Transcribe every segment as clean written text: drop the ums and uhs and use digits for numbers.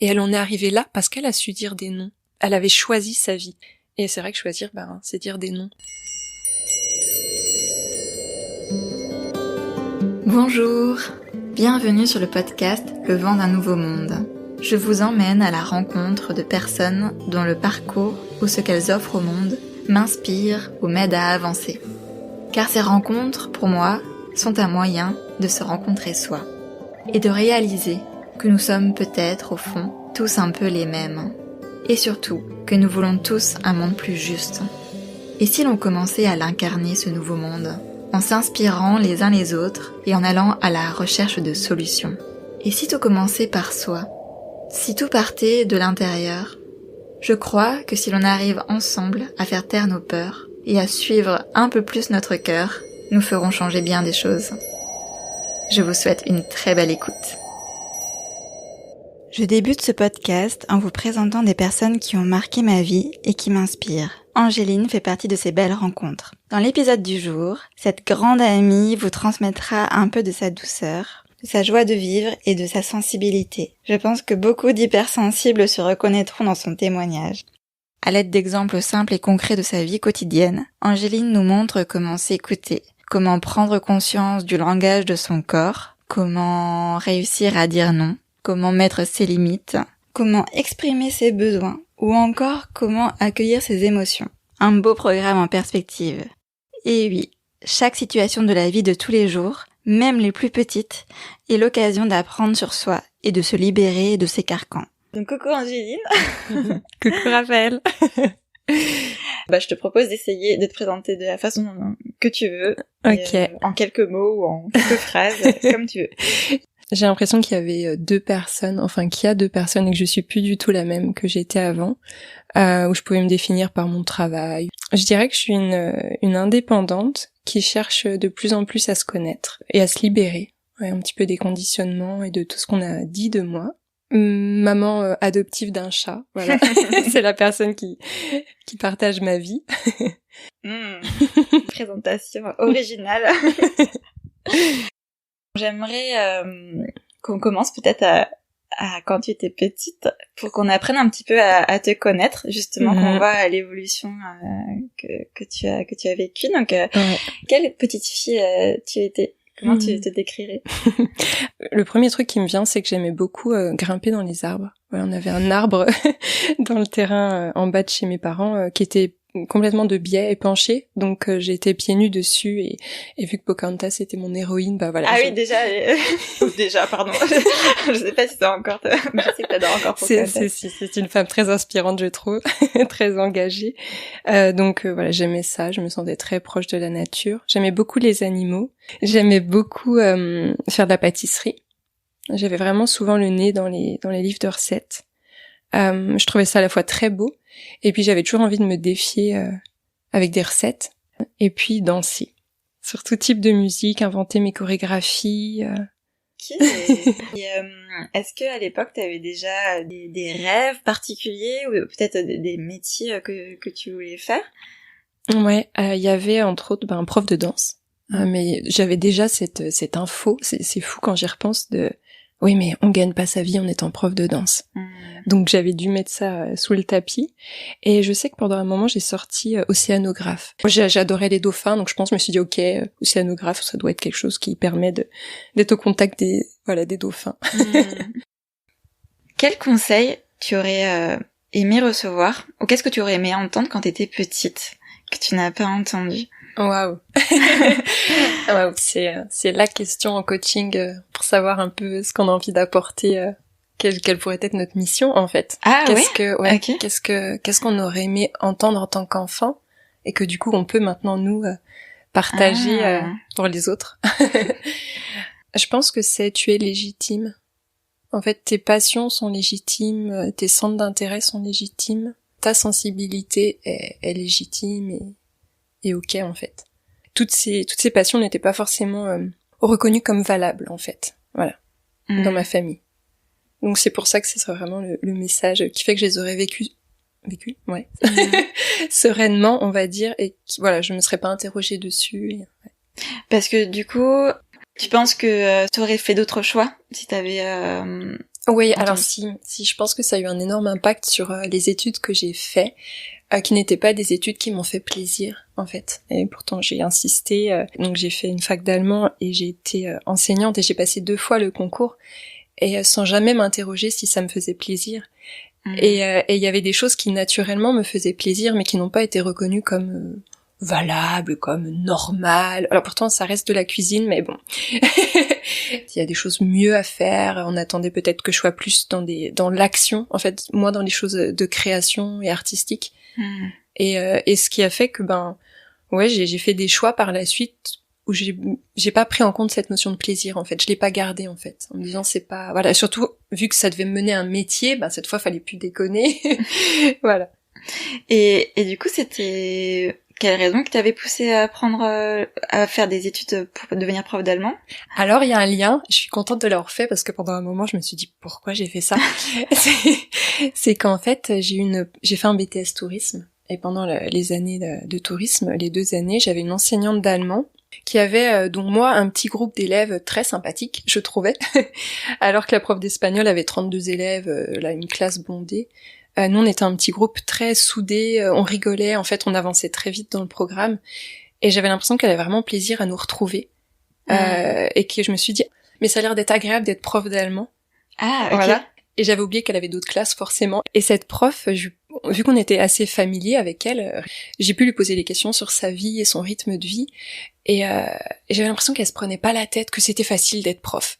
Et elle en est arrivée là parce qu'elle a su dire des non. Elle avait choisi sa vie. Et c'est vrai que choisir, c'est dire des non. Bonjour, bienvenue sur le podcast Le vent d'un nouveau monde. Je vous emmène à la rencontre de personnes dont le parcours ou ce qu'elles offrent au monde m'inspire ou m'aide à avancer. Car ces rencontres, pour moi, sont un moyen de se rencontrer soi et de réaliser que nous sommes peut-être, au fond, tous un peu les mêmes. Et surtout, que nous voulons tous un monde plus juste. Et si l'on commençait à l'incarner, ce nouveau monde, en s'inspirant les uns les autres et en allant à la recherche de solutions? Et si tout commençait par soi? Si tout partait de l'intérieur? Je crois que si l'on arrive ensemble à faire taire nos peurs et à suivre un peu plus notre cœur, nous ferons changer bien des choses. Je vous souhaite une très belle écoute. Je débute ce podcast en vous présentant des personnes qui ont marqué ma vie et qui m'inspirent. Angéline fait partie de ces belles rencontres. Dans l'épisode du jour, cette grande amie vous transmettra un peu de sa douceur, de sa joie de vivre et de sa sensibilité. Je pense que beaucoup d'hypersensibles se reconnaîtront dans son témoignage. À l'aide d'exemples simples et concrets de sa vie quotidienne, Angéline nous montre comment s'écouter, comment prendre conscience du langage de son corps, comment réussir à dire non, comment mettre ses limites, comment exprimer ses besoins, ou encore comment accueillir ses émotions. Un beau programme en perspective. Et oui, chaque situation de la vie de tous les jours, même les plus petites, est l'occasion d'apprendre sur soi et de se libérer de ses carcans. Donc coucou Angéline. Coucou Raphaël. Je te propose d'essayer de te présenter de la façon que tu veux. Ok. En quelques mots ou en quelques phrases, comme tu veux. J'ai l'impression qu'il y avait qu'il y a deux personnes et que je suis plus du tout la même que j'étais avant, où je pouvais me définir par mon travail. Je dirais que je suis une indépendante qui cherche de plus en plus à se connaître et à se libérer, un petit peu des conditionnements et de tout ce qu'on a dit de moi. Maman adoptive d'un chat, voilà. C'est la personne qui partage ma vie. Présentation originale. J'aimerais qu'on commence peut-être à quand tu étais petite, pour qu'on apprenne un petit peu à te connaître, justement, qu'on voit à l'évolution que tu as vécue. Donc, quelle petite fille tu étais? Comment tu te décrirais? Le premier truc qui me vient, c'est que j'aimais beaucoup grimper dans les arbres. Ouais, on avait un arbre dans le terrain en bas de chez mes parents qui était complètement de biais et penché, donc j'étais pieds nus dessus et vu que Pocahontas était mon héroïne, voilà. Ah oui, déjà, pardon. Je sais pas si c'est encore, je sais que t'adores encore Pocahontas. C'est une femme très inspirante, je trouve, très engagée. Donc voilà, j'aimais ça, je me sentais très proche de la nature. J'aimais beaucoup les animaux. J'aimais beaucoup faire de la pâtisserie. J'avais vraiment souvent le nez dans les livres de recettes. Je trouvais ça à la fois très beau, et puis j'avais toujours envie de me défier avec des recettes, et puis danser. Sur tout type de musique, inventer mes chorégraphies. Ok. Et, est-ce que à l'époque t'avais déjà des rêves particuliers, ou peut-être des métiers que tu voulais faire? Ouais, il y avait entre autres un prof de danse. Mais j'avais déjà cette info, c'est fou quand j'y repense oui, mais on gagne pas sa vie en étant prof de danse. Donc j'avais dû mettre ça sous le tapis. Et je sais que pendant un moment, j'ai sorti océanographe. Moi, j'adorais les dauphins, donc je me suis dit, ok, océanographe, ça doit être quelque chose qui permet d'être au contact des dauphins. Quel conseil tu aurais aimé recevoir, ou qu'est-ce que tu aurais aimé entendre quand t'étais petite, que tu n'as pas entendu? Waouh. C'est la question en coaching pour savoir un peu ce qu'on a envie d'apporter, quelle pourrait être notre mission en fait. Okay. Qu'est-ce qu'on aurait aimé entendre en tant qu'enfant et que du coup on peut maintenant nous partager pour les autres. Je pense que tu es légitime. En fait, tes passions sont légitimes, tes centres d'intérêt sont légitimes, ta sensibilité est légitime et ok en fait. Toutes ces passions n'étaient pas forcément reconnues comme valables en fait, voilà, dans ma famille. Donc c'est pour ça que ce serait vraiment le message qui fait que je les aurais vécu, ouais, sereinement on va dire, et voilà, je me serais pas interrogée dessus. Parce que du coup, tu penses que t'aurais fait d'autres choix si t'avais Oui, alors si, je pense que ça a eu un énorme impact sur les études que j'ai fait, qui n'étaient pas des études qui m'ont fait plaisir, en fait. Et pourtant, j'ai insisté. Donc, j'ai fait une fac d'allemand et j'ai été enseignante et j'ai passé 2 fois le concours et sans jamais m'interroger si ça me faisait plaisir. Et il y avait des choses qui naturellement me faisaient plaisir, mais qui n'ont pas été reconnues comme valables, comme normales. Alors pourtant, ça reste de la cuisine, mais bon. Il y a des choses mieux à faire. On attendait peut-être que je sois plus dans l'action, en fait, moi dans les choses de création et artistique. Et ce qui a fait que j'ai fait des choix par la suite où j'ai pas pris en compte cette notion de plaisir, en fait. Je l'ai pas gardée, en fait, en me disant c'est pas, voilà, surtout vu que ça devait me mener à un métier, cette fois fallait plus déconner. Voilà. Et du coup, c'était quelle raison qui t'avait poussé à à faire des études pour devenir prof d'allemand? Alors, il y a un lien, je suis contente de l'avoir fait parce que pendant un moment, je me suis dit pourquoi j'ai fait ça. C'est qu'en fait, j'ai fait un BTS tourisme et pendant les années de tourisme, les 2 années, j'avais une enseignante d'allemand qui avait, dont moi, un petit groupe d'élèves très sympathiques, je trouvais, alors que la prof d'espagnol avait 32 élèves, une classe bondée. Nous, on était un petit groupe très soudé, on rigolait, en fait, on avançait très vite dans le programme, et j'avais l'impression qu'elle avait vraiment plaisir à nous retrouver, et que je me suis dit, mais ça a l'air d'être agréable d'être prof d'allemand. Ah, ok. Voilà. Et j'avais oublié qu'elle avait d'autres classes, forcément. Et cette prof, vu qu'on était assez familier avec elle, j'ai pu lui poser des questions sur sa vie et son rythme de vie, et j'avais l'impression qu'elle se prenait pas la tête, que c'était facile d'être prof.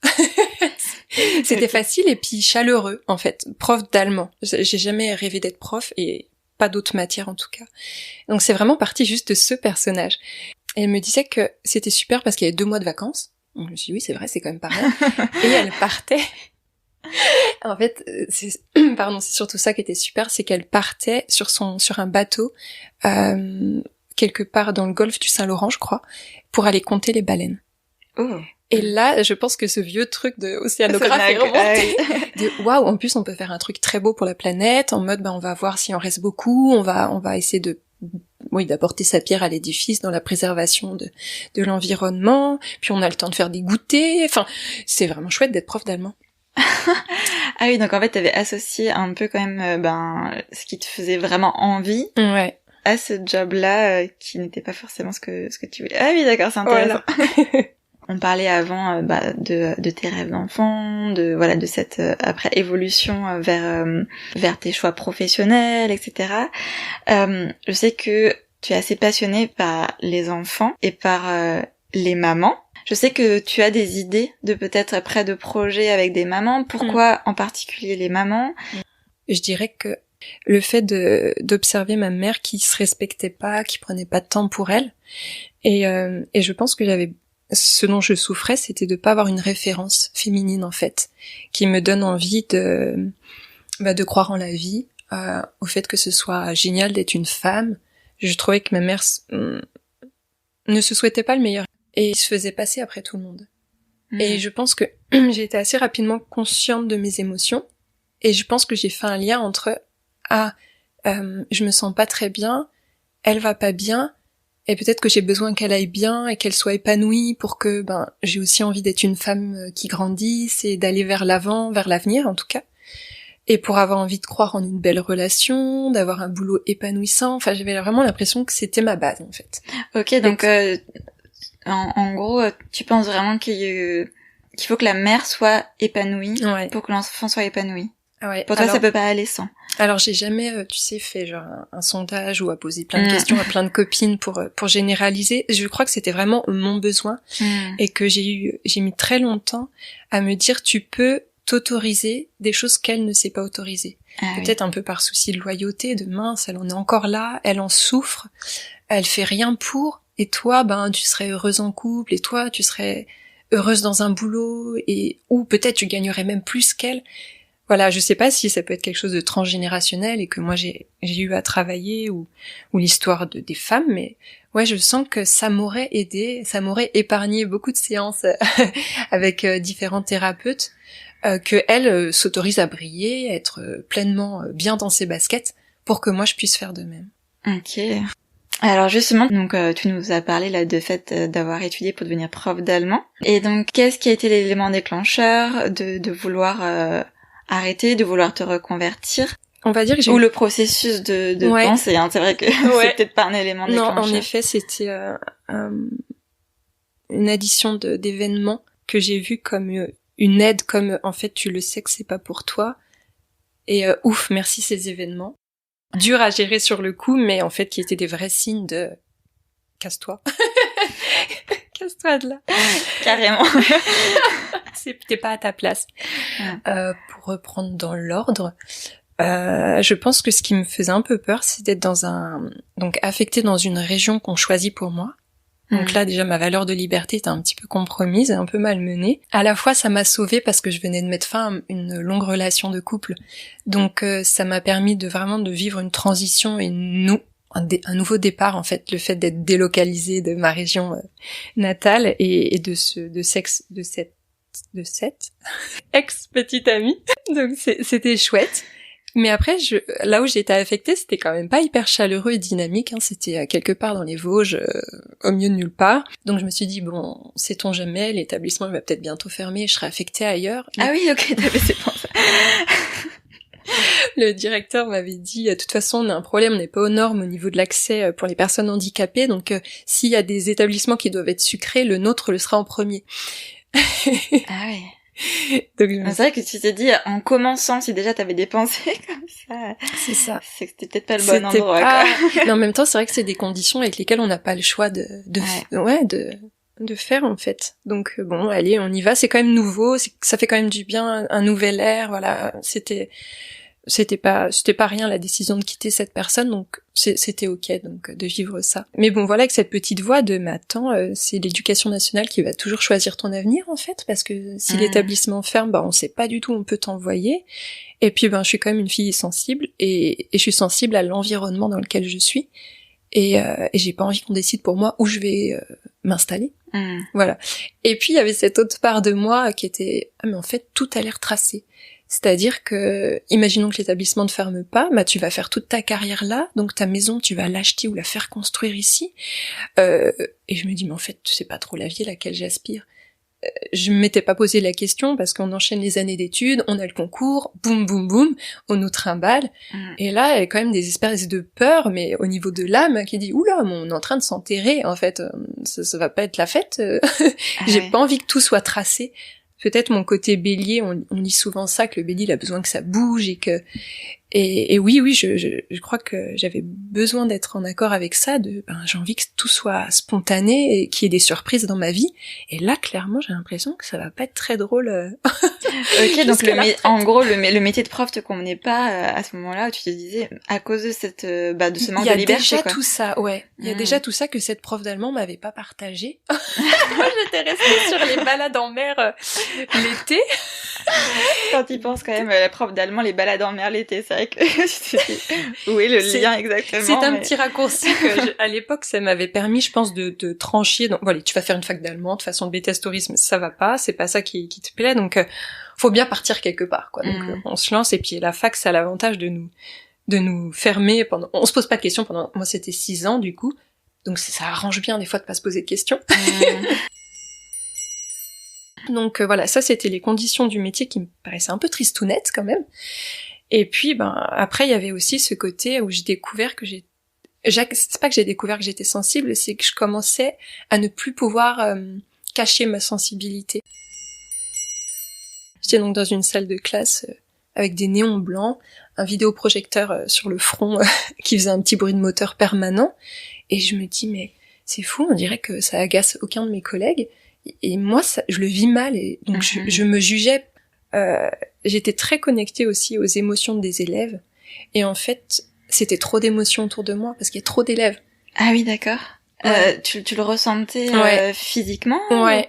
C'était facile et puis chaleureux, en fait. Prof d'allemand. J'ai jamais rêvé d'être prof et pas d'autres matières en tout cas. Donc c'est vraiment parti juste de ce personnage. Et elle me disait que c'était super parce qu'il y avait 2 mois de vacances. Donc je me suis dit oui, c'est vrai, c'est quand même pas mal. Et elle partait. En fait, c'est surtout ça qui était super, c'est qu'elle partait sur un bateau quelque part dans le golfe du Saint-Laurent, je crois, pour aller compter les baleines. Oh. Et là, je pense que ce vieux truc de océanographe est remonté. De waouh, en plus on peut faire un truc très beau pour la planète, en mode on va voir s'il en reste beaucoup, on va essayer d'apporter sa pierre à l'édifice dans la préservation de l'environnement, puis on a le temps de faire des goûters, enfin, c'est vraiment chouette d'être prof d'allemand. Ah oui, donc en fait t'avais associé un peu quand même ce qui te faisait vraiment envie. Ouais. À ce job-là qui n'était pas forcément ce que tu voulais. Ah oui, d'accord, c'est intéressant. Voilà. On parlait avant de tes rêves d'enfant, de cette après évolution vers tes choix professionnels, etc. Je sais que tu es assez passionnée par les enfants et par les mamans. Je sais que tu as des idées de peut-être après de projets avec des mamans. Pourquoi en particulier les mamans? Je dirais que le fait d'observer ma mère qui se respectait pas, qui prenait pas de temps pour elle, et je pense que ce dont je souffrais, c'était de pas avoir une référence féminine en fait, qui me donne envie de croire en la vie, au fait que ce soit génial d'être une femme. Je trouvais que ma mère ne se souhaitait pas le meilleur et se faisait passer après tout le monde. Et je pense que j'ai été assez rapidement consciente de mes émotions et je pense que j'ai fait un lien entre je me sens pas très bien, elle va pas bien, et peut-être que j'ai besoin qu'elle aille bien et qu'elle soit épanouie pour que j'ai aussi envie d'être une femme qui grandisse et d'aller vers l'avant, vers l'avenir en tout cas. Et pour avoir envie de croire en une belle relation, d'avoir un boulot épanouissant, enfin j'avais vraiment l'impression que c'était ma base en fait. Ok, donc en gros, tu penses vraiment qu'il faut que la mère soit épanouie pour que l'enfant soit épanoui. Ouais. Pour toi, ça peut pas aller sans. Alors j'ai jamais, fait genre un sondage ou à poser plein de questions à plein de copines pour généraliser. Je crois que c'était vraiment mon besoin et que j'ai mis très longtemps à me dire tu peux t'autoriser des choses qu'elle ne s'est pas autorisées. Peut-être un peu par souci de loyauté, de mince, elle en est encore là, elle en souffre, elle fait rien pour, et toi, tu serais heureuse en couple, et toi, tu serais heureuse dans un boulot, ou peut-être tu gagnerais même plus qu'elle. Voilà, je sais pas si ça peut être quelque chose de transgénérationnel et que moi j'ai eu à travailler ou l'histoire des femmes, mais ouais, je sens que ça m'aurait aidé, ça m'aurait épargné beaucoup de séances avec différents thérapeutes, que elle s'autorise à briller, à être pleinement bien dans ses baskets pour que moi je puisse faire de même. Ok. Alors justement, donc tu nous as parlé là de fait d'avoir étudié pour devenir prof d'allemand. Et donc qu'est-ce qui a été l'élément déclencheur de vouloir arrêté, de vouloir te reconvertir? On va dire que j'ai... Ou le processus de pensée, hein. C'est vrai que c'est peut-être pas un élément déclencheur. Non, en effet, c'était une addition d'événements que j'ai vu comme une aide, comme en fait tu le sais que c'est pas pour toi. Et ouf, merci ces événements. Dur à gérer sur le coup, mais en fait qui étaient des vrais signes de casse-toi. Casse-toi de là. Carrément. T'es pas à ta place. Pour reprendre dans l'ordre, je pense que ce qui me faisait un peu peur, c'est d'être donc affectée dans une région qu'on choisit pour moi. Donc là, déjà, ma valeur de liberté était un petit peu compromise, un peu malmenée. À la fois, ça m'a sauvée parce que je venais de mettre fin à une longue relation de couple. Donc, ça m'a permis de vivre une transition et un nouveau départ, en fait. Le fait d'être délocalisée de ma région natale et de cette ex-petite amie. Donc, c'était chouette. Mais après, là où j'étais affectée, c'était quand même pas hyper chaleureux et dynamique, hein. C'était quelque part dans les Vosges, au milieu de nulle part. Donc je me suis dit, bon, sait-on jamais, l'établissement va peut-être bientôt fermer, je serai affectée ailleurs. Ah oui, ok, c'est pour ça. Le directeur m'avait dit, de toute façon, on a un problème, on n'est pas aux normes au niveau de l'accès pour les personnes handicapées, donc s'il y a des établissements qui doivent être sucrés, le nôtre le sera en premier. Ah oui. Donc, c'est vrai que tu t'es dit, en commençant, si déjà t'avais des pensées comme ça, c'est ça. C'est que c'était peut-être pas le bon endroit, quoi. Mais en même temps, c'est vrai que c'est des conditions avec lesquelles on n'a pas le choix de faire, en fait. Donc, bon, allez, on y va. C'est quand même nouveau. Ça fait quand même du bien, un nouvel air, voilà. C'était pas rien la décision de quitter cette personne, donc c'était ok donc de vivre ça. Mais bon voilà, avec cette petite voix de mais attends, c'est l'éducation nationale qui va toujours choisir ton avenir en fait, parce que si l'établissement ferme, bah on sait pas du tout où on peut t'envoyer. Et puis je suis quand même une fille sensible et je suis sensible à l'environnement dans lequel je suis et j'ai pas envie qu'on décide pour moi où je vais m'installer. Voilà. Et puis il y avait cette autre part de moi qui était mais en fait tout a l'air tracé. C'est-à-dire que, imaginons que l'établissement ne ferme pas, bah tu vas faire toute ta carrière là, donc ta maison tu vas l'acheter ou la faire construire ici. Et je me dis mais en fait c'est pas trop la vie à laquelle j'aspire. Je m'étais pas posé la question parce qu'on enchaîne les années d'études, on a le concours, boum boum boum, on nous trimballe. Et là il y a quand même des espèces de peur, mais au niveau de l'âme qui dit oula, on est en train de s'enterrer en fait, ça va pas être la fête. J'ai pas envie que tout soit tracé. Peut-être mon côté bélier, on lit souvent ça, que le bélier il a besoin que ça bouge et oui, je crois que j'avais besoin d'être en accord avec ça, j'ai envie que tout soit spontané et qu'il y ait des surprises dans ma vie. Et là, clairement, j'ai l'impression que ça va pas être très drôle. Ok, donc en gros, le métier de prof te convenait pas à ce moment-là, où tu te disais, à cause de de ce manque de liberté, quoi. Il y a déjà tout ça, ouais. Il y a déjà tout ça que cette prof d'allemand m'avait pas partagé. Moi, j'étais restée sur les balades en mer l'été. Quand tu penses quand même, la prof d'allemand, les balades en mer l'été, c'est vrai que où est le lien exactement? C'est un petit raccourci que à l'époque, ça m'avait permis, je pense, de trancher. Donc voilà, tu vas faire une fac d'allemand, de toute façon, le BTS tourisme, ça va pas, c'est pas ça qui te plaît, donc faut bien partir quelque part, quoi. Donc on se lance, et puis la fac, ça a l'avantage de nous fermer pendant. On se pose pas de questions pendant. Moi, c'était 6 ans du coup, donc ça arrange bien des fois de pas se poser de questions. Donc voilà, ça c'était les conditions du métier qui me paraissaient un peu tristounettes quand même. Et puis après il y avait aussi ce côté où j'ai découvert que c'est pas que j'ai découvert que j'étais sensible, c'est que je commençais à ne plus pouvoir cacher ma sensibilité. J'étais donc dans une salle de classe avec des néons blancs, un vidéoprojecteur sur le front qui faisait un petit bruit de moteur permanent, et je me dis mais c'est fou, on dirait que ça agace aucun de mes collègues. Et moi, je le vis mal, et donc je me jugeais. J'étais très connectée aussi aux émotions des élèves, et en fait, c'était trop d'émotions autour de moi parce qu'il y a trop d'élèves. Ah oui, d'accord. Ouais. Tu le ressentais physiquement? Ouais.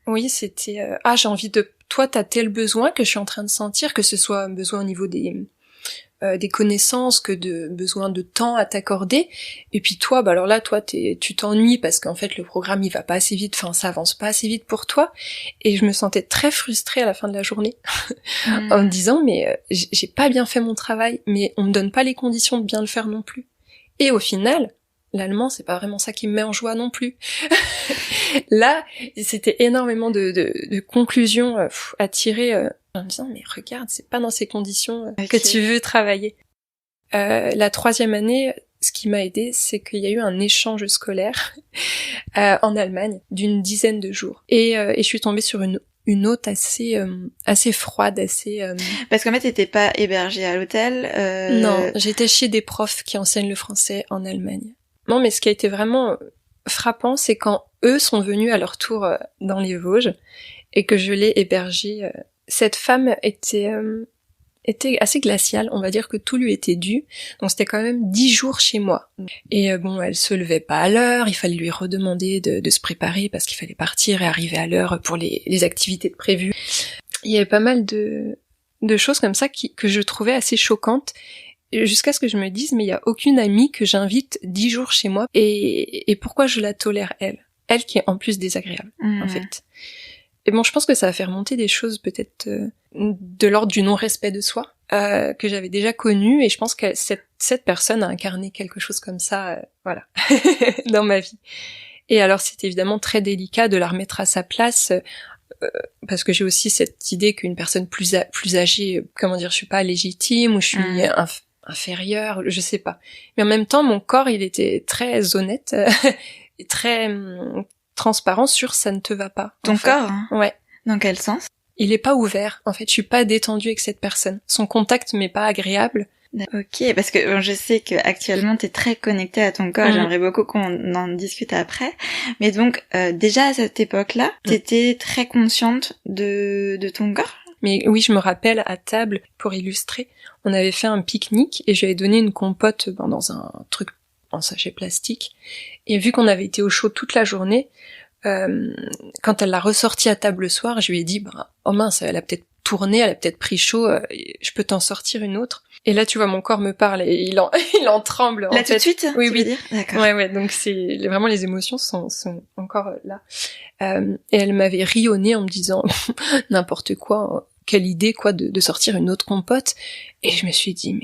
Oui, c'était. J'ai envie de. Toi, t'as tel besoin que je suis en train de sentir, que ce soit un besoin au niveau des connaissances, que de besoin de temps à t'accorder. Et puis toi, alors là, toi, tu t'ennuies parce qu'en fait, le programme, il va pas assez vite, ça avance pas assez vite pour toi. Et je me sentais très frustrée à la fin de la journée, en me disant, mais j'ai pas bien fait mon travail, mais on me donne pas les conditions de bien le faire non plus. Et au final, l'allemand, c'est pas vraiment ça qui me met en joie non plus. Là, c'était énormément de conclusions à tirer en me disant mais regarde, c'est pas dans ces conditions que tu veux travailler. La 3e année, ce qui m'a aidée, c'est qu'il y a eu un échange scolaire en Allemagne d'une 10aine de jours. Et je suis tombée sur une hôte assez froide, Parce qu'en fait, t'étais pas hébergée à l'hôtel. Non, j'étais chez des profs qui enseignent le français en Allemagne. Non, mais ce qui a été vraiment frappant, c'est quand eux sont venus à leur tour dans les Vosges et que je l'ai hébergée. Cette femme était assez glaciale, on va dire que tout lui était dû, donc c'était quand même 10 jours chez moi. Et bon, elle se levait pas à l'heure, il fallait lui redemander de se préparer parce qu'il fallait partir et arriver à l'heure pour les activités prévues. Il y avait pas mal de choses comme ça que je trouvais assez choquantes, jusqu'à ce que je me dise, mais il y a aucune amie que j'invite 10 jours chez moi, et pourquoi je la tolère elle qui est en plus désagréable, en fait. Et bon, je pense que ça va faire monter des choses peut-être de l'ordre du non-respect de soi, que j'avais déjà connu, et je pense que cette personne a incarné quelque chose comme ça, voilà, dans ma vie. Et alors c'est évidemment très délicat de la remettre à sa place, parce que j'ai aussi cette idée qu'une personne plus âgée, comment dire, je suis pas légitime, ou je suis inférieure, je sais pas. Mais en même temps, mon corps, il était très honnête, et très transparent sur ça ne te va pas. Ton corps, hein. Ouais. Dans quel sens? Il est pas ouvert. En fait, je suis pas détendue avec cette personne. Son contact m'est pas agréable. Ok, parce que je sais que actuellement t'es très connectée à ton corps. J'aimerais beaucoup qu'on en discute après. Mais donc déjà à cette époque-là, t'étais très consciente de ton corps. Mais oui, je me rappelle à table, pour illustrer, on avait fait un pique-nique et je lui avais donné une compote dans un truc en sachet plastique. Et vu qu'on avait été au chaud toute la journée, quand elle l'a ressorti à table le soir, je lui ai dit oh mince, elle a peut-être tourné, elle a peut-être pris chaud, je peux t'en sortir une autre. Et là, tu vois, mon corps me parle et il en tremble. Là, tout de suite, oui, tu veux dire? D'accord. Ouais, donc c'est vraiment, les émotions sont encore là. Et elle m'avait ri au nez en me disant n'importe quoi, quelle idée quoi de sortir une autre compote. Et je me suis dit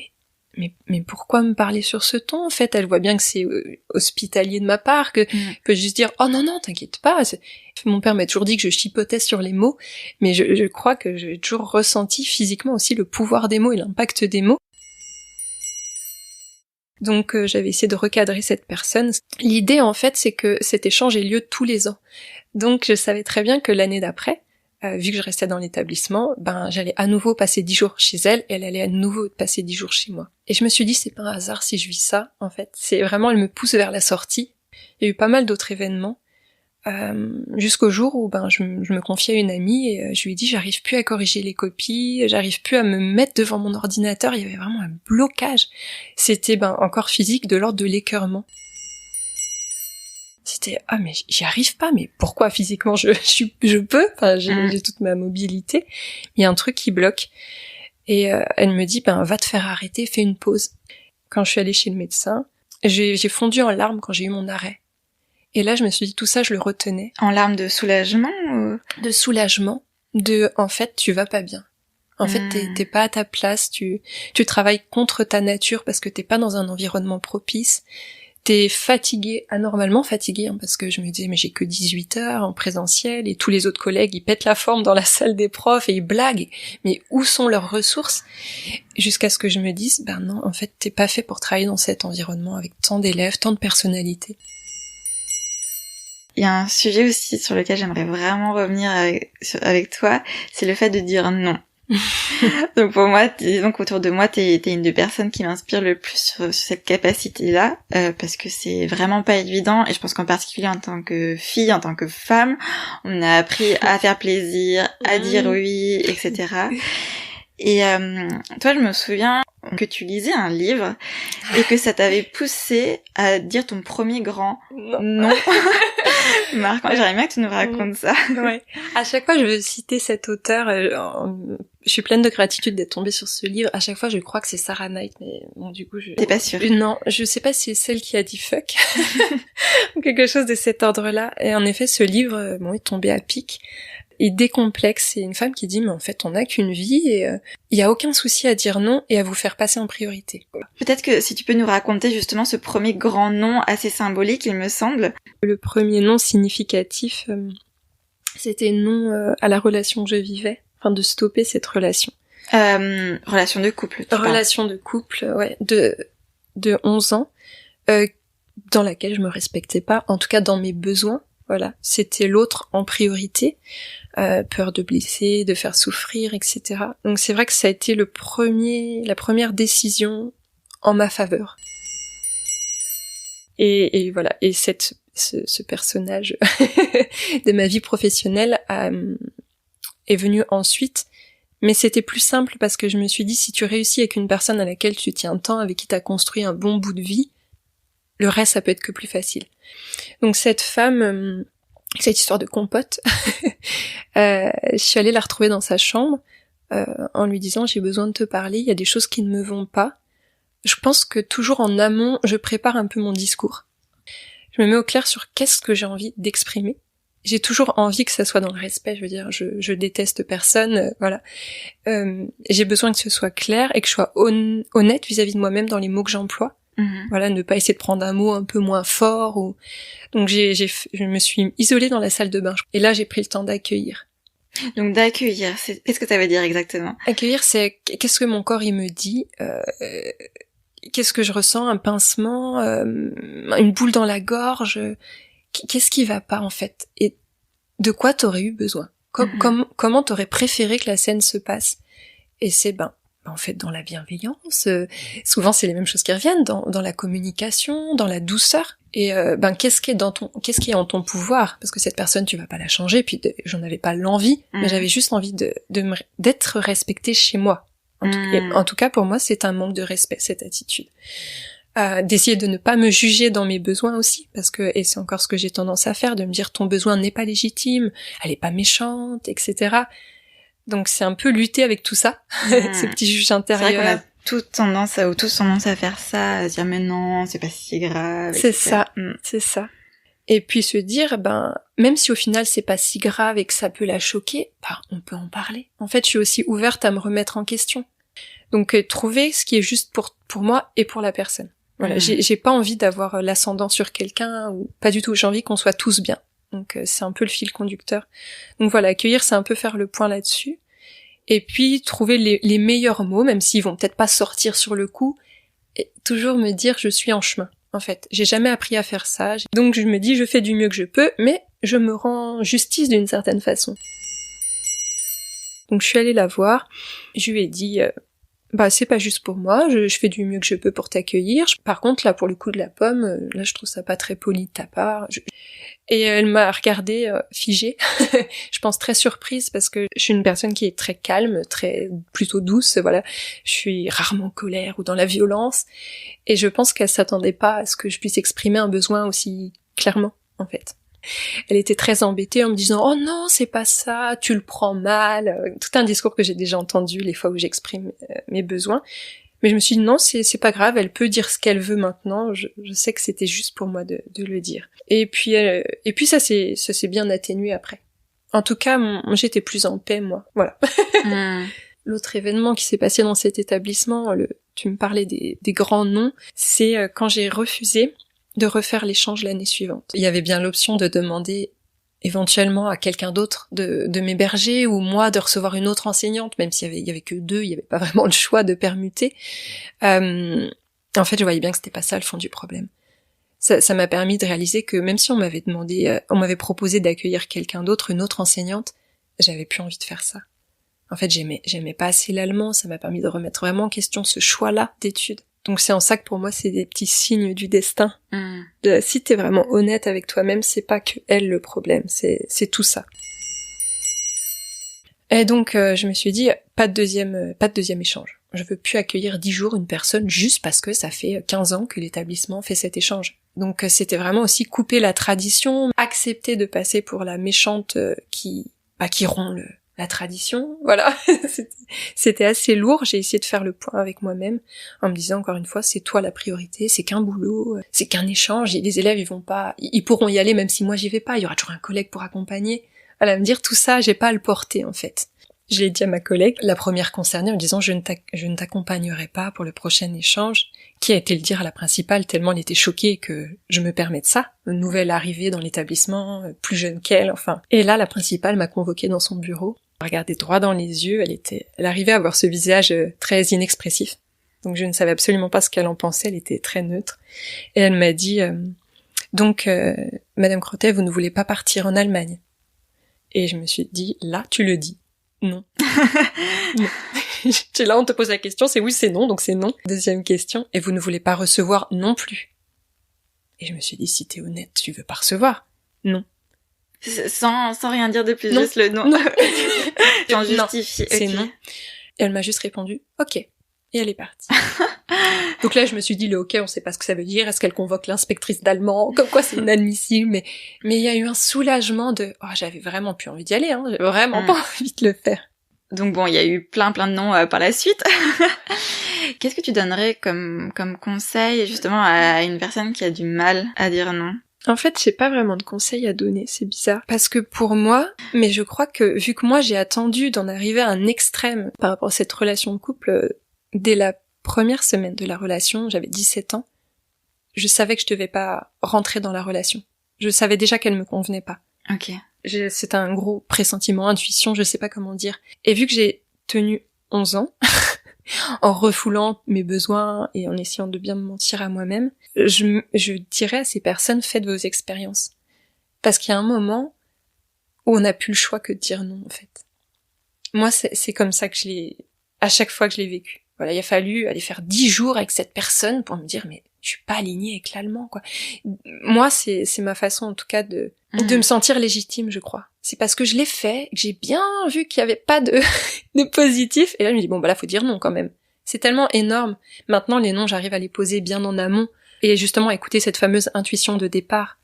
mais pourquoi me parler sur ce ton, en fait? Elle voit bien que c'est hospitalier de ma part, que juste dire oh non, t'inquiète pas. Mon père m'a toujours dit que je chipotais sur les mots, mais je crois que j'ai toujours ressenti physiquement aussi le pouvoir des mots et l'impact des mots. Donc j'avais essayé de recadrer cette personne. L'idée, en fait, c'est que cet échange ait lieu tous les ans. Donc je savais très bien que l'année d'après, vu que je restais dans l'établissement, j'allais à nouveau passer 10 jours chez elle, et elle allait à nouveau passer 10 jours chez moi. Et je me suis dit, c'est pas un hasard si je vis ça, en fait. C'est vraiment, elle me pousse vers la sortie. Il y a eu pas mal d'autres événements, jusqu'au jour où je me confiais à une amie, et je lui ai dit, j'arrive plus à corriger les copies, j'arrive plus à me mettre devant mon ordinateur, il y avait vraiment un blocage. C'était encore physique, de l'ordre de l'écœurement. C'était mais j'y arrive pas, mais pourquoi physiquement je peux, j'ai toute ma mobilité, il y a un truc qui bloque. Et elle me dit va te faire arrêter, fais une pause. Quand je suis allée chez le médecin, j'ai fondu en larmes quand j'ai eu mon arrêt. Et là je me suis dit tout ça je le retenais. En larmes de soulagement ou... De soulagement, en fait tu vas pas bien. En fait t'es pas à ta place, tu travailles contre ta nature parce que t'es pas dans un environnement propice. T'es fatiguée, anormalement fatiguée, parce que je me disais mais j'ai que 18 heures en présentiel et tous les autres collègues ils pètent la forme dans la salle des profs et ils blaguent, mais où sont leurs ressources? Jusqu'à ce que je me dise non, en fait t'es pas fait pour travailler dans cet environnement avec tant d'élèves, tant de personnalités. Il y a un sujet aussi sur lequel j'aimerais vraiment revenir avec toi, c'est le fait de dire non. Donc pour moi, disons qu'autour de moi, t'es une des personnes qui m'inspire le plus sur cette capacité-là, parce que c'est vraiment pas évident, et je pense qu'en particulier en tant que fille, en tant que femme, on a appris à faire plaisir, à dire oui, etc. Et toi, je me souviens que tu lisais un livre et que ça t'avait poussé à dire ton premier grand non. Marc, j'aimerais bien que tu nous racontes ça. Ouais. À chaque fois, je veux citer cet auteur. Je suis pleine de gratitude d'être tombée sur ce livre. À chaque fois, je crois que c'est Sarah Knight, mais bon, du coup, T'es pas sûre? Non, je sais pas si c'est celle qui a dit fuck ou quelque chose de cet ordre-là. Et en effet, ce livre, est tombé à pic. Il décomplexe. C'est une femme qui dit mais en fait on n'a qu'une vie et il y a aucun souci à dire non et à vous faire passer en priorité. Voilà. Peut-être que si tu peux nous raconter justement ce premier grand non assez symbolique, il me semble. Le premier non significatif, c'était non à la relation que je vivais. enfin de stopper cette relation. Relation de couple. Relation de couple, ouais, de 11 ans, dans laquelle je me respectais pas, en tout cas dans mes besoins. Voilà, c'était l'autre en priorité, peur de blesser, de faire souffrir, etc. Donc c'est vrai que ça a été la première décision en ma faveur. Et voilà, et ce personnage de ma vie professionnelle est venu ensuite, mais c'était plus simple parce que je me suis dit, si tu réussis avec une personne à laquelle tu tiens tant, avec qui t'as construit un bon bout de vie, le reste ça peut être que plus facile. Donc cette femme, cette histoire de compote, je suis allée la retrouver dans sa chambre en lui disant, j'ai besoin de te parler, il y a des choses qui ne me vont pas. Je pense que toujours en amont, je prépare un peu mon discours. Je me mets au clair sur qu'est-ce que j'ai envie d'exprimer. J'ai toujours envie que ça soit dans le respect, je veux dire, je déteste personne, voilà. J'ai besoin que ce soit clair et que je sois honnête vis-à-vis de moi-même dans les mots que j'emploie. Voilà, ne pas essayer de prendre un mot un peu moins fort ou... Donc je me suis isolée dans la salle de bain. Et là, j'ai pris le temps d'accueillir. Donc d'accueillir, qu'est-ce que ça veut dire exactement? Accueillir, c'est qu'est-ce que mon corps il me dit, qu'est-ce que je ressens, un pincement, une boule dans la gorge, qu'est-ce qui va pas en fait, et de quoi t'aurais eu besoin, comment t'aurais préféré que la scène se passe. Et c'est en fait dans la bienveillance, souvent c'est les mêmes choses qui reviennent, dans la communication, dans la douceur. Et qu'est-ce qui est en ton pouvoir, parce que cette personne tu vas pas la changer, puis j'en avais pas l'envie, mais j'avais juste envie d'être respectée chez moi. En tout cas pour moi c'est un manque de respect, cette attitude. D'essayer de ne pas me juger dans mes besoins aussi, parce que, et c'est encore ce que j'ai tendance à faire, de me dire ton besoin n'est pas légitime, elle est pas méchante, etc. Donc c'est un peu lutter avec tout ça, ce petit juge intérieur. C'est vrai qu'on a tous tendance à faire ça, à se dire mais non, c'est pas si grave. C'est ça, c'est ça. Et puis se dire, même si au final c'est pas si grave et que ça peut la choquer, on peut en parler. En fait, je suis aussi ouverte à me remettre en question. Donc trouver ce qui est juste pour moi et pour la personne. Voilà, j'ai pas envie d'avoir l'ascendant sur quelqu'un, ou pas du tout, j'ai envie qu'on soit tous bien. Donc c'est un peu le fil conducteur. Donc voilà, accueillir, c'est un peu faire le point là-dessus. Et puis trouver les meilleurs mots, même s'ils vont peut-être pas sortir sur le coup, et toujours me dire je suis en chemin. En fait, j'ai jamais appris à faire ça, donc je me dis je fais du mieux que je peux, mais je me rends justice d'une certaine façon. Donc je suis allée la voir, je lui ai dit c'est pas juste pour moi, je fais du mieux que je peux pour t'accueillir. Par contre, là, pour le coup de la pomme, là, je trouve ça pas très poli de ta part. Et elle m'a regardée figée, je pense très surprise, parce que je suis une personne qui est très calme, plutôt douce, voilà. Je suis rarement en colère ou dans la violence, et je pense qu'elle s'attendait pas à ce que je puisse exprimer un besoin aussi clairement, en fait. Elle était très embêtée en me disant « Oh non, c'est pas ça, tu le prends mal », tout un discours que j'ai déjà entendu les fois où j'exprime mes besoins. Mais je me suis dit « Non, c'est pas grave, elle peut dire ce qu'elle veut maintenant, je sais que c'était juste pour moi de le dire. » Et puis ça s'est bien atténué après. En tout cas, j'étais plus en paix, moi. Voilà. L'autre événement qui s'est passé dans cet établissement, tu me parlais des grands noms, c'est quand j'ai refusé de refaire l'échange l'année suivante. Il y avait bien l'option de demander éventuellement à quelqu'un d'autre de m'héberger, ou moi de recevoir une autre enseignante, même s'il y avait que 2, il y avait pas vraiment le choix de permuter. En fait, je voyais bien que c'était pas ça le fond du problème. Ça m'a permis de réaliser que même si on m'avait proposé d'accueillir quelqu'un d'autre, une autre enseignante, j'avais plus envie de faire ça. En fait, j'aimais pas assez l'allemand, ça m'a permis de remettre vraiment en question ce choix-là d'études. Donc c'est en ça que pour moi c'est des petits signes du destin. Si t'es vraiment honnête avec toi-même, c'est pas que elle le problème, c'est tout ça. Et donc je me suis dit pas de deuxième échange. Je veux plus accueillir 10 jours une personne juste parce que ça fait 15 ans que l'établissement fait cet échange. Donc c'était vraiment aussi couper la tradition, accepter de passer pour la méchante qui rompt la tradition, voilà. C'était assez lourd, j'ai essayé de faire le point avec moi-même, en me disant encore une fois, c'est toi la priorité, c'est qu'un boulot, c'est qu'un échange, les élèves ils pourront y aller même si moi j'y vais pas, il y aura toujours un collègue pour accompagner. Voilà, me dire tout ça, j'ai pas à le porter en fait. Je l'ai dit à ma collègue, la première concernée, en disant je ne t'accompagnerai pas pour le prochain échange, qui a été le dire à la principale tellement elle était choquée que je me permette ça, une nouvelle arrivée dans l'établissement, plus jeune qu'elle, enfin. Et là, la principale m'a convoquée dans son bureau. regardait droit dans les yeux, elle arrivait à avoir ce visage très inexpressif. Donc je ne savais absolument pas ce qu'elle en pensait, elle était très neutre. Et elle m'a dit, donc Madame Crotet, vous ne voulez pas partir en Allemagne? Et je me suis dit, là, tu le dis. Non. Non. Là, on te pose la question, c'est oui, c'est non, donc c'est non. Deuxième question, et vous ne voulez pas recevoir non plus? Et je me suis dit, si t'es honnête, tu veux pas recevoir? Non. Sans rien dire de plus, non. Juste le non. Non. J'en justifie. C'est non. Et elle m'a juste répondu, ok. Et elle est partie. Donc là, je me suis dit, le ok, on sait pas ce que ça veut dire. Est-ce qu'elle convoque l'inspectrice d'allemand? Comme quoi, c'est inadmissible. Mais il y a eu un soulagement de, oh, j'avais vraiment plus envie d'y aller, hein. J'avais vraiment pas envie de le faire. Donc bon, il y a eu plein de noms par la suite. Qu'est-ce que tu donnerais comme conseil, justement, à une personne qui a du mal à dire non? En fait, j'ai pas vraiment de conseils à donner, c'est bizarre. Parce que pour moi, mais je crois que, vu que moi j'ai attendu d'en arriver à un extrême par rapport à cette relation de couple, dès la première semaine de la relation, j'avais 17 ans, je savais que je devais pas rentrer dans la relation. Je savais déjà qu'elle me convenait pas. Ok. C'était un gros pressentiment, intuition, je sais pas comment dire. Et vu que j'ai tenu 11 ans, en refoulant mes besoins et en essayant de bien me mentir à moi-même, je dirais à ces personnes, faites vos expériences. Parce qu'il y a un moment où on n'a plus le choix que de dire non, en fait. Moi, c'est comme ça que à chaque fois que je l'ai vécu. Voilà, il a fallu aller faire 10 jours avec cette personne pour me dire, mais je suis pas alignée avec l'allemand, quoi. Moi, c'est ma façon, en tout cas, de me sentir légitime, je crois. C'est parce que je l'ai fait, que j'ai bien vu qu'il y avait pas de positif, et là, je me dis, bon, bah là, faut dire non, quand même. C'est tellement énorme. Maintenant, les noms, j'arrive à les poser bien en amont, et justement, écouter cette fameuse intuition de départ,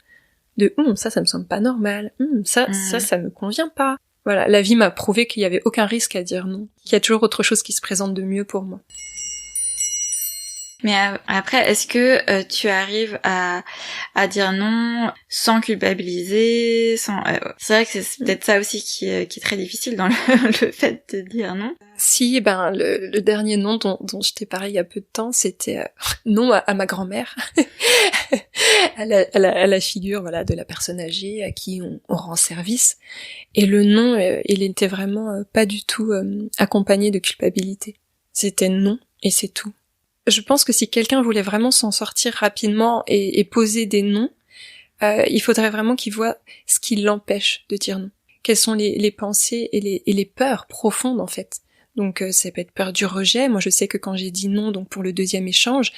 de, ça me semble pas normal, ça me convient pas. Voilà, la vie m'a prouvé qu'il y avait aucun risque à dire non, qu'il y a toujours autre chose qui se présente de mieux pour moi. Mais après, est-ce que tu arrives à dire non sans culpabiliser, sans c'est vrai que c'est peut-être ça aussi qui est très difficile dans le fait de dire non. Si, le dernier non dont je t'ai parlé il y a peu de temps, c'était non à ma grand-mère, à la figure, voilà, de la personne âgée à qui on rend service. Et le non, il était vraiment pas du tout accompagné de culpabilité. C'était non et c'est tout. Je pense que si quelqu'un voulait vraiment s'en sortir rapidement et poser des noms, il faudrait vraiment qu'il voit ce qui l'empêche de dire non. Quelles sont les pensées et les peurs profondes, en fait. Donc ça peut être peur du rejet. Moi, je sais que quand j'ai dit non, donc pour le deuxième échange,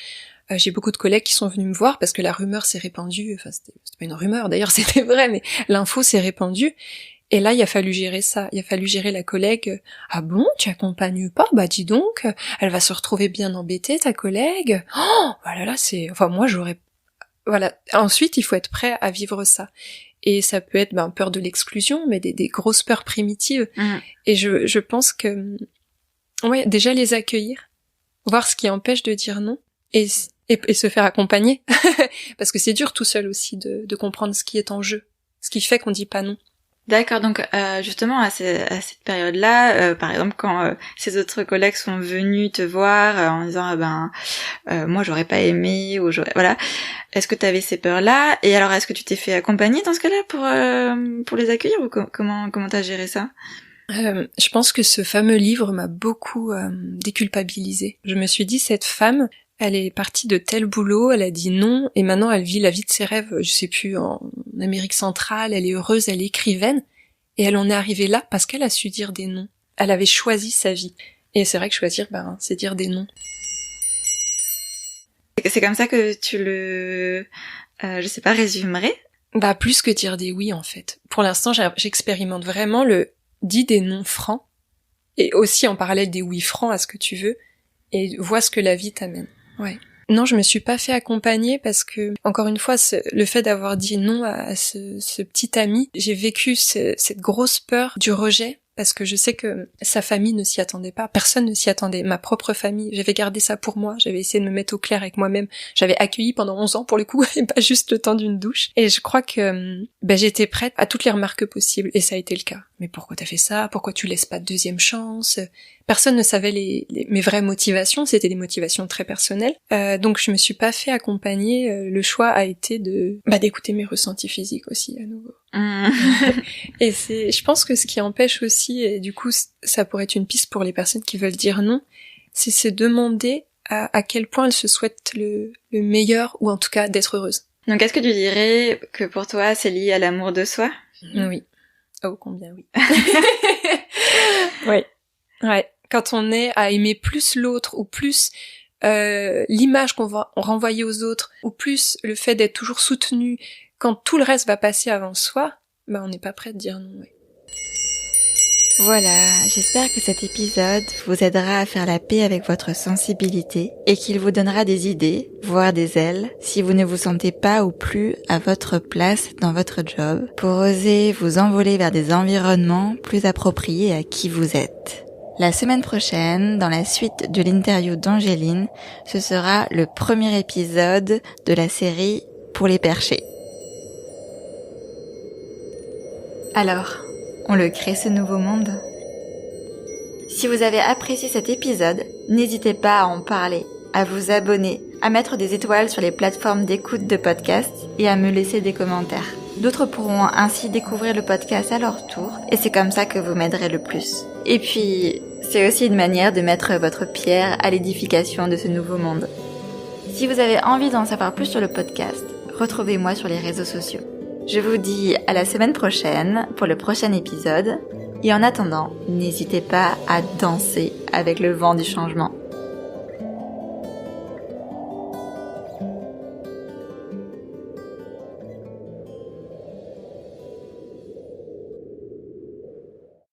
j'ai beaucoup de collègues qui sont venus me voir parce que la rumeur s'est répandue. Enfin, c'était pas une rumeur, d'ailleurs, c'était vrai, mais l'info s'est répandue. Et là, il a fallu gérer ça. Il a fallu gérer la collègue. Ah bon, tu accompagnes pas? Bah dis donc, elle va se retrouver bien embêtée, ta collègue. Oh, voilà, là, moi, j'aurais... Voilà. Ensuite, il faut être prêt à vivre ça. Et ça peut être peur de l'exclusion, mais des grosses peurs primitives. Et je pense que... Ouais, déjà les accueillir. Voir ce qui empêche de dire non. Et se faire accompagner. Parce que c'est dur tout seul aussi de comprendre ce qui est en jeu. Ce qui fait qu'on dit pas non. D'accord, donc justement à cette période-là, par exemple quand ces autres collègues sont venus te voir en disant moi j'aurais pas aimé ou voilà, est-ce que t'avais ces peurs-là et alors est-ce que tu t'es fait accompagner dans ce cas-là pour les accueillir ou comment t'as géré ça? Je pense que ce fameux livre m'a beaucoup déculpabilisée. Je me suis dit cette femme, elle est partie de tel boulot, elle a dit non, et maintenant elle vit la vie de ses rêves, je sais plus, en Amérique centrale, elle est heureuse, elle est écrivaine, et elle en est arrivée là parce qu'elle a su dire des non. Elle avait choisi sa vie. Et c'est vrai que choisir, c'est dire des non. C'est comme ça que tu le, je sais pas, résumerais? Plus que dire des oui, en fait. Pour l'instant, j'expérimente vraiment dis des non francs, et aussi en parallèle des oui francs à ce que tu veux, et vois ce que la vie t'amène. Ouais. Non, je me suis pas fait accompagner parce que, encore une fois, le fait d'avoir dit non à ce petit ami, j'ai vécu cette grosse peur du rejet parce que je sais que sa famille ne s'y attendait pas, personne ne s'y attendait, ma propre famille, j'avais gardé ça pour moi, j'avais essayé de me mettre au clair avec moi-même, j'avais accueilli pendant 11 ans pour le coup, et pas juste le temps d'une douche, et je crois que j'étais prête à toutes les remarques possibles, et ça a été le cas. mais pourquoi t'as fait ça? Pourquoi tu laisses pas de deuxième chance? Personne ne savait mes vraies motivations, c'était des motivations très personnelles. Donc je me suis pas fait accompagner, le choix a été d'écouter mes ressentis physiques aussi à nouveau. Et je pense que ce qui empêche aussi, et du coup ça pourrait être une piste pour les personnes qui veulent dire non, c'est se demander à quel point elles se souhaitent le meilleur, ou en tout cas d'être heureuse. Donc est-ce que tu dirais que pour toi c'est lié à l'amour de soi? Oui. Oh, combien oui. Oui. Ouais. Quand on est à aimer plus l'autre, ou plus l'image qu'on va renvoyer aux autres, ou plus le fait d'être toujours soutenu, quand tout le reste va passer avant soi, on n'est pas prêt de dire non. Ouais. Voilà, j'espère que cet épisode vous aidera à faire la paix avec votre sensibilité et qu'il vous donnera des idées, voire des ailes, si vous ne vous sentez pas ou plus à votre place dans votre job, pour oser vous envoler vers des environnements plus appropriés à qui vous êtes. La semaine prochaine, dans la suite de l'interview d'Angéline, ce sera le premier épisode de la série Pour les perchés. Alors, on le crée ce nouveau monde? Si vous avez apprécié cet épisode, n'hésitez pas à en parler, à vous abonner, à mettre des étoiles sur les plateformes d'écoute de podcasts et à me laisser des commentaires. D'autres pourront ainsi découvrir le podcast à leur tour et c'est comme ça que vous m'aiderez le plus. Et puis, c'est aussi une manière de mettre votre pierre à l'édification de ce nouveau monde. Si vous avez envie d'en savoir plus sur le podcast, retrouvez-moi sur les réseaux sociaux. Je vous dis à la semaine prochaine pour le prochain épisode. Et en attendant, n'hésitez pas à danser avec le vent du changement.